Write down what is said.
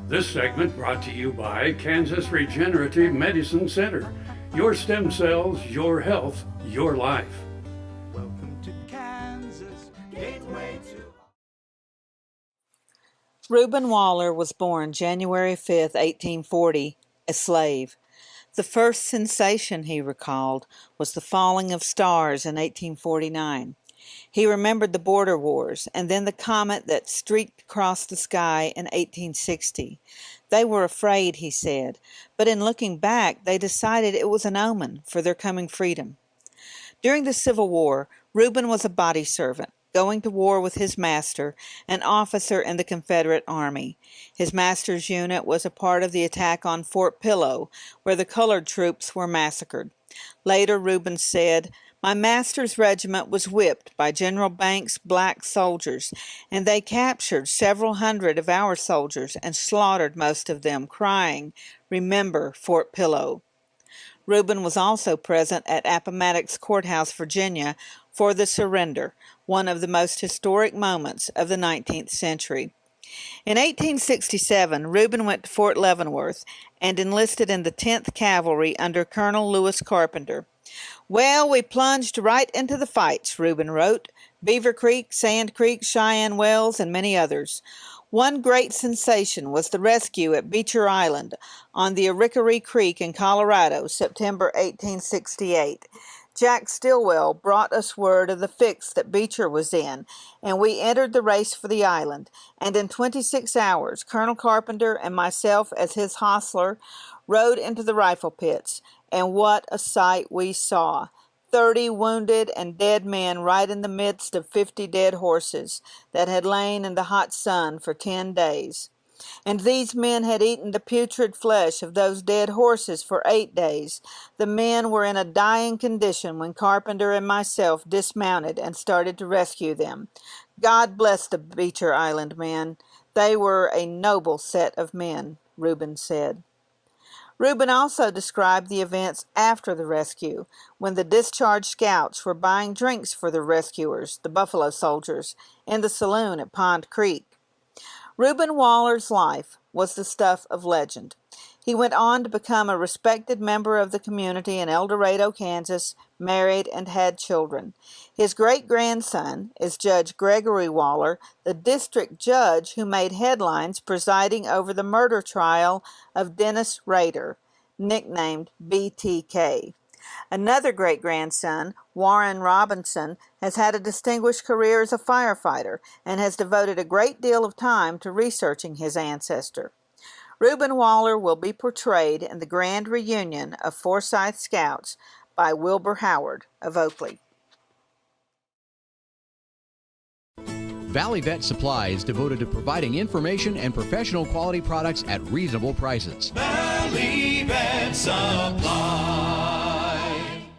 This segment brought to you by Kansas Regenerative Medicine Center. Your stem cells, your health, your life. Welcome to Kansas, gateway to... Reuben Waller was born January 5, 1840, a slave. The first sensation, he recalled, was the falling of stars in 1849. He remembered the border wars and then the comet that streaked across the sky in 1860. They were afraid, he said, but in looking back, they decided it was an omen for their coming freedom. During the Civil War, Reuben was a body servant, going to war with his master, an officer in the Confederate Army. His master's unit was a part of the attack on Fort Pillow, where the colored troops were massacred. Later, Reuben said, "My master's regiment was whipped by General Banks' black soldiers, and they captured several hundred of our soldiers and slaughtered most of them, crying, 'Remember Fort Pillow.'" Reuben was also present at Appomattox Courthouse, Virginia, for the surrender, one of the most historic moments of the 19th century. In 1867, Reuben went to Fort Leavenworth and enlisted in the 10th Cavalry under Colonel Lewis Carpenter. "Well, we plunged right into the fights," Reuben wrote, "Beaver Creek, Sand Creek, Cheyenne Wells, and many others. One great sensation was the rescue at Beecher Island on the Arickaree Creek in Colorado, September 1868. Jack Stilwell brought us word of the fix that Beecher was in, and we entered the race for the island, and in 26 hours, Colonel Carpenter and myself as his hostler rode into the rifle pits, and what a sight we saw. 30 wounded and dead men right in the midst of 50 dead horses that had lain in the hot sun for 10 days. And these men had eaten the putrid flesh of those dead horses for 8 days. The men were in a dying condition when Carpenter and myself dismounted and started to rescue them. God bless the Beecher Island men. They were a noble set of men," Reuben said. Reuben also described the events after the rescue, when the discharged scouts were buying drinks for the rescuers, the Buffalo Soldiers, in the saloon at Pond Creek. Reuben Waller's life was the stuff of legend. He went on to become a respected member of the community in El Dorado, Kansas, married and had children. His great-grandson is Judge Gregory Waller, the district judge who made headlines presiding over the murder trial of Dennis Rader, nicknamed BTK. Another great-grandson, Warren Robinson, has had a distinguished career as a firefighter and has devoted a great deal of time to researching his ancestor. Reuben Waller will be portrayed in the grand reunion of Forsyth Scouts by Wilbur Howard of Oakley. Valley Vet Supply is devoted to providing information and professional quality products at reasonable prices. Valley Vet Supply.